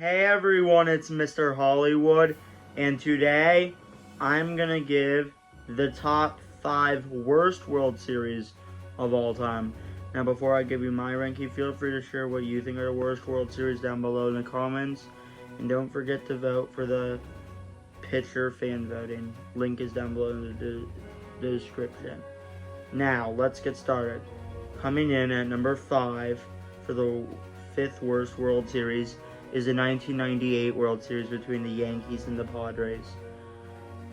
Hey everyone, it's Mr. Hollywood, and today I'm gonna give the top 5 worst World Series of all time. Now, before I give you my ranking, feel free to share what you think are the worst World Series down below in the comments, and don't forget to vote for the pitcher fan voting. Link is down below in the description. Now, let's get started. Coming in at number 5 for the 5th worst World Series is the 1998 World Series between the Yankees and the Padres.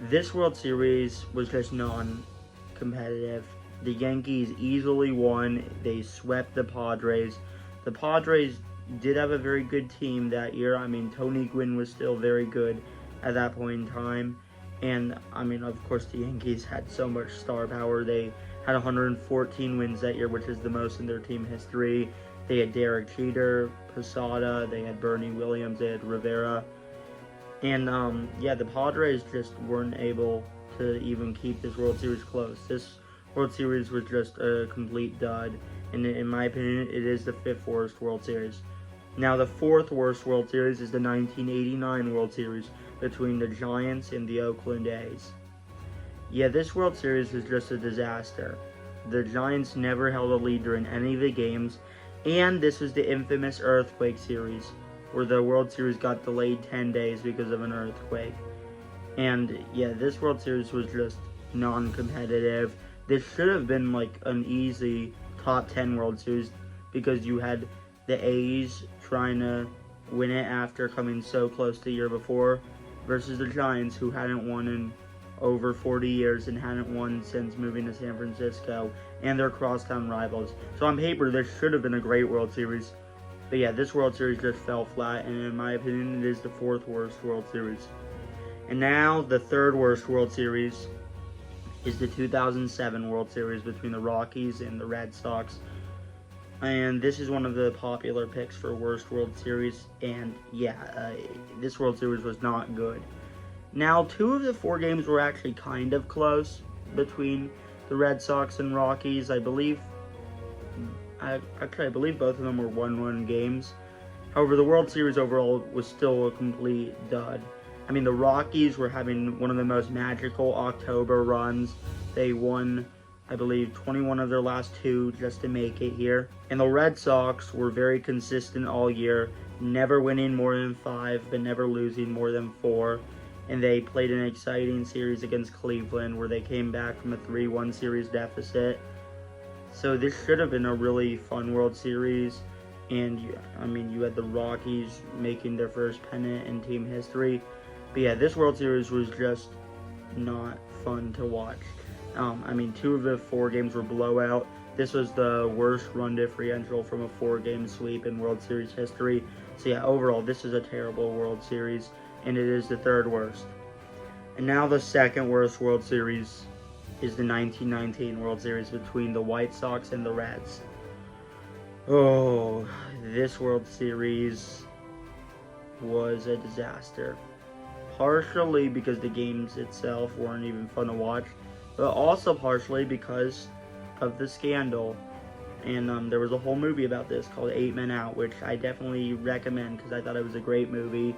This World Series was just non-competitive. The Yankees easily won. They swept the Padres. The Padres did have a very good team that year. I mean, Tony Gwynn was still very good at that point in time. And, I mean, of course, the Yankees had so much star power. They had 114 wins that year, which is the most in their team history. They had Derek Jeter, Posada, they had Bernie Williams, they had Rivera. And, yeah, the Padres just weren't able to even keep this World Series close. This World Series was just a complete dud. And in my opinion, it is the 5th worst World Series. Now, the 4th worst World Series is the 1989 World Series between the Giants and the Oakland A's. Yeah, this World Series was just a disaster. The Giants never held a lead during any of the games, and this was the infamous Earthquake Series, where the World Series got delayed 10 days because of an earthquake. And yeah, this World Series was just non-competitive. This should have been like an easy top 10 World Series because you had the A's trying to win it after coming so close the year before versus the Giants, who hadn't won in over 40 years and hadn't won since moving to San Francisco, and their crosstown rivals. So on paper, this should have been a great World Series. But yeah, this World Series just fell flat, and in my opinion, it is the 4th worst World Series. And now, the 3rd worst World Series is the 2007 World Series between the Rockies and the Red Sox. And this is one of the popular picks for worst World Series, and yeah, this World Series was not good. Now, 2 of the 4 games were actually kind of close between the Red Sox and Rockies. I believe both of them were 1-1 games. However, the World Series overall was still a complete dud. I mean, the Rockies were having one of the most magical October runs. They won, I believe, 21 of their last 2 just to make it here. And the Red Sox were very consistent all year, never winning more than 5, but never losing more than 4. And they played an exciting series against Cleveland where they came back from a 3-1 series deficit. So this should have been a really fun World Series. And, you had the Rockies making their first pennant in team history. But yeah, this World Series was just not fun to watch. 2 of the 4 games were blowout. This was the worst run differential from a 4-game sweep in World Series history. So yeah, overall, this is a terrible World Series, and it is the 3rd worst. And now the 2nd worst World Series is the 1919 World Series between the White Sox and the Reds. Oh, this World Series was a disaster. Partially because the games itself weren't even fun to watch, but also partially because of the scandal. And there was a whole movie about this called 8 Men Out, which I definitely recommend because I thought it was a great movie,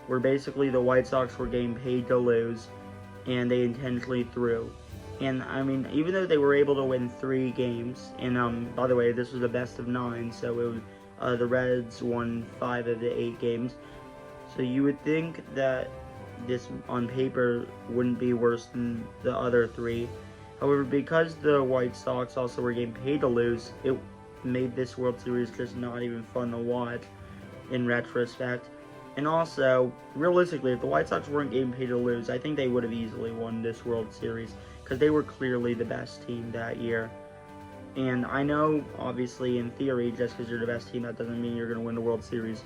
where basically the White Sox were getting paid to lose, and they intentionally threw. And, even though they were able to win 3 games, and, by the way, this was a best of 9, so the Reds won 5 of the 8 games. So you would think that this, on paper, wouldn't be worse than the other 3. However, because the White Sox also were getting paid to lose, it made this World Series just not even fun to watch in retrospect. And also, realistically, if the White Sox weren't getting paid to lose, I think they would have easily won this World Series because they were clearly the best team that year. And I know, obviously, in theory, just because you're the best team, that doesn't mean you're going to win the World Series.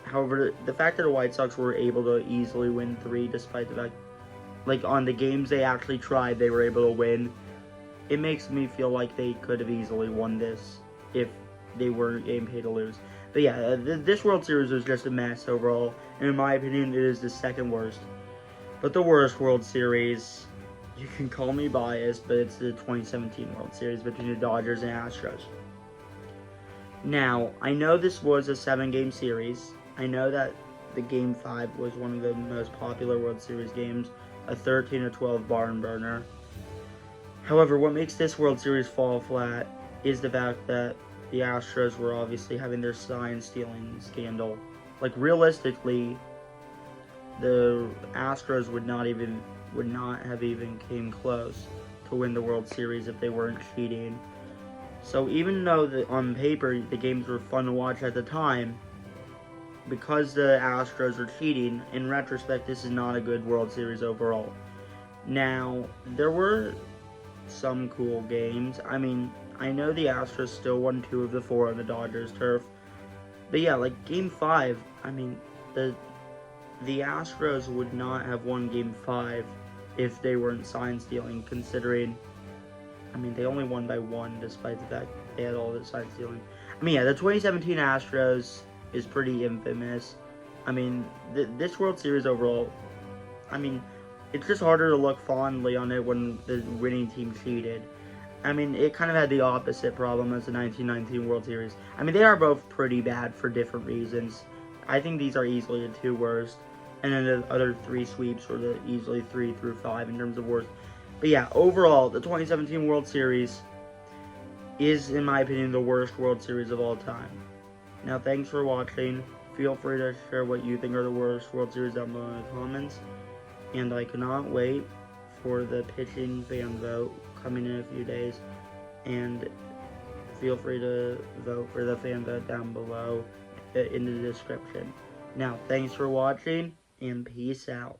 However, the fact that the White Sox were able to easily win 3, despite the fact, on the games they actually tried, they were able to win, it makes me feel like they could have easily won this if they weren't getting paid to lose. But yeah, this World Series was just a mess overall, and in my opinion, it is the 2nd worst. But the worst World Series, you can call me biased, but it's the 2017 World Series between the Dodgers and Astros. Now, I know this was a 7-game series, I know that the Game 5 was one of the most popular World Series games, a 13-12 barn burner. However, what makes this World Series fall flat is the fact that the Astros were obviously having their sign stealing scandal. Like, realistically, the Astros would not have even came close to win the World Series if they weren't cheating. So even though on paper the games were fun to watch at the time, because the Astros were cheating, in retrospect, this is not a good World Series overall. Now, there were some cool games. I mean, I know the Astros still won 2 of the 4 on the Dodgers turf. But yeah, like Game 5, I mean, the Astros would not have won Game 5 if they weren't sign stealing, considering, I mean, they only won by 1 despite the fact they had all the sign stealing. I mean, yeah, the 2017 Astros is pretty infamous. I mean, this World Series overall, I mean, it's just harder to look fondly on it when the winning team cheated. I mean, it kind of had the opposite problem as the 1919 World Series. I mean, they are both pretty bad for different reasons. I think these are easily the 2 worst. And then the other 3 sweeps were the easily 3 through 5 in terms of worst. But yeah, overall, the 2017 World Series is, in my opinion, the worst World Series of all time. Now, thanks for watching. Feel free to share what you think are the worst World Series down below in the comments. And I cannot wait for the pitching fan vote coming in a few days. And feel free to vote for the fan vote down below in the description. Now, thanks for watching, and peace out.